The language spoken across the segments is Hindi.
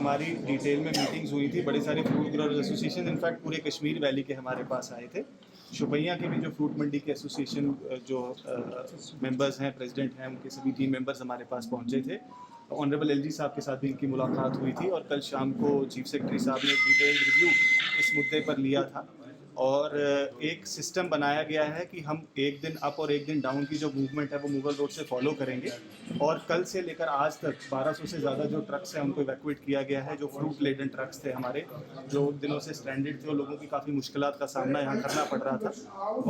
हमारी डिटेल में मीटिंग्स हुई थी, बड़े सारे फ्रूट ग्रोअर्स एसोसिएशन, इनफैक्ट पूरे कश्मीर वैली के हमारे पास आए थे। शुपैया के भी जो फ्रूट मंडी के एसोसिएशन जो मेंबर्स हैं, प्रेसिडेंट हैं, उनके सभी टीम मेंबर्स हमारे पास पहुंचे थे। ऑनरेबल एलजी साहब के साथ भी इनकी मुलाकात हुई थी और कल शाम को चीफ सेक्रेटरी साहब ने डिटेल्ड रिव्यू इस मुद्दे पर लिया था और एक सिस्टम बनाया गया है कि हम एक दिन अप और एक दिन डाउन की जो मूवमेंट है वो मुगल रोड से फॉलो करेंगे और कल से लेकर आज तक 1200 से ज़्यादा जो ट्रक्स हैं उनको इवैक्यूएट किया गया है। जो फ्रूट लेडन ट्रक्स थे हमारे, जो दिनों से स्ट्रैंडेड थे और लोगों की काफ़ी मुश्किलात का सामना यहाँ करना पड़ रहा था।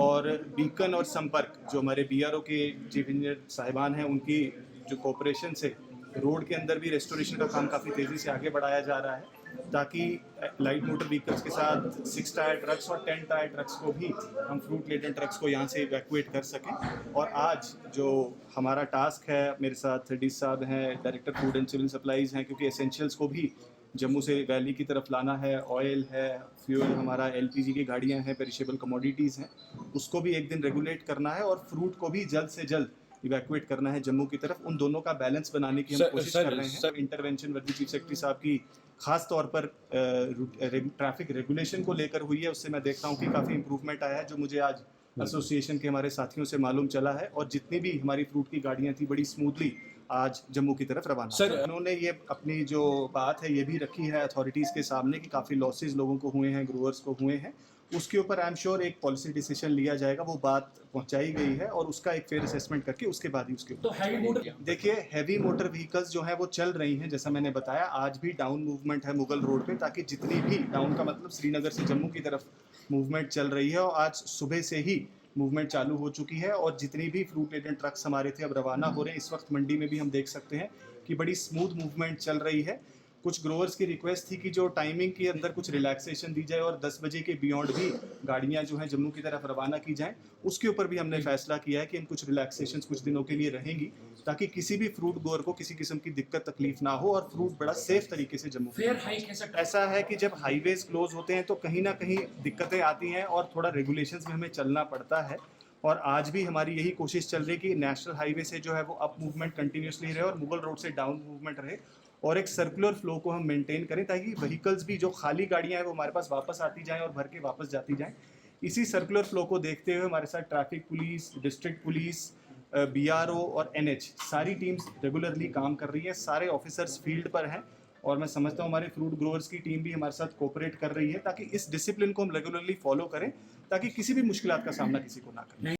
और बीकन और संपर्क जो हमारे BRO के चीफ इंजीनियर साहिबान हैं, उनकी जो कोऑपरेशन से रोड के अंदर भी रेस्टोरेशन का काम काफ़ी तेज़ी से आगे बढ़ाया जा रहा है ताकि लाइट मोटर व्हीकल्स के साथ 6 टायर ट्रक्स और 10 टायर ट्रक्स को भी हम फ्रूट लेडन ट्रक्स को यहाँ से इवैक्यूएट कर सकें। और आज जो हमारा टास्क है, मेरे साथ डी साहब हैं, director food and civil supplies हैं, क्योंकि एसेंशियल्स को भी जम्मू से वैली की तरफ लाना है। ऑयल है, फ्यूल, हमारा LPG की गाड़ियाँ हैं, पेरिशेबल कमोडिटीज़ हैं, उसको भी एक दिन रेगुलेट करना है और फ्रूट को भी जल्द से जल्द इवैक्यूएट करना है जम्मू की तरफ। उन दोनों का बैलेंस बनाने की हम कोशिश कर रहे हैं। इंटरवेंशन वर्दी चीफ सेक्रेटरी साहब की खास तौर पर ट्रैफिक रेगुलेशन को लेकर हुई है, उससे मैं देखता हूँ कि काफ़ी इंप्रूवमेंट आया है, जो मुझे आज एसोसिएशन के हमारे साथियों से मालूम चला है। और जितनी भी हमारी फ्रूट की गाड़ियाँ थी, बड़ी स्मूथली आज जम्मू की तरफ रवाना। सर, उन्होंने ये अपनी जो बात है ये भी रखी है अथॉरिटीज़ के सामने कि काफ़ी लॉसेज लोगों को हुए हैं, ग्रोअर्स को हुए हैं। उसके ऊपर आई एम श्योर एक पॉलिसी डिसीजन लिया जाएगा, वो बात पहुंचाई गई है और उसका एक फेयर असेसमेंट करके उसके बाद ही उसके ऊपर। तो हैवी मोटर, देखिए, हैवी मोटर व्हीकल्स जो है वो चल रही हैं, जैसा मैंने बताया। आज भी डाउन मूवमेंट है मुगल रोड पे, ताकि जितनी भी डाउन का मतलब श्रीनगर से जम्मू की तरफ मूवमेंट चल रही है, और आज सुबह से ही मूवमेंट चालू हो चुकी है। और जितनी भी फ्रूट लेडन ट्रक्स हमारे थे अब रवाना हो रहे हैं। इस वक्त मंडी में भी हम देख सकते हैं कि बड़ी स्मूथ मूवमेंट चल रही है। कुछ ग्रोअर्स की रिक्वेस्ट थी कि जो टाइमिंग के अंदर कुछ रिलैक्सेशन दी जाए और 10 बजे के बियॉन्ड भी गाड़ियां जो हैं जम्मू की तरफ रवाना की जाएं। उसके ऊपर भी हमने फैसला किया है कि हम कुछ रिलैक्सेशन कुछ दिनों के लिए रहेंगी, ताकि किसी भी फ्रूट गोअर को किसी किस्म की दिक्कत तकलीफ ना हो और फ्रूट बड़ा सेफ तरीके से जम्मू। फेयर हाइक ऐसा है कि जब हाईवेज क्लोज होते हैं तो कहीं ना कहीं दिक्कतें आती हैं और थोड़ा रेगुलेशंस में हमें चलना पड़ता है। और आज भी हमारी यही कोशिश चल रही है कि नेशनल हाईवे से जो है वो अप मूवमेंट कंटिन्यूसली रहे और मुगल रोड से डाउन मूवमेंट रहे, और एक सर्कुलर फ्लो को हम मेंटेन करें, ताकि व्हीकल्स भी, जो खाली गाड़ियां हैं वो हमारे पास वापस आती जाएं और भर के वापस जाती जाएं। इसी सर्कुलर फ्लो को देखते हुए हमारे साथ traffic police, district police, BRO और NH सारी टीम्स रेगुलरली काम कर रही है। सारे ऑफिसर्स फील्ड पर हैं और मैं समझता हूँ हमारे फ्रूट ग्रोअर्स की टीम भी हमारे साथ कोऑपरेट कर रही है, ताकि इस डिसिप्लिन को हम रेगुलरली फॉलो करें, ताकि किसी भी मुश्किलात का सामना किसी को ना करें।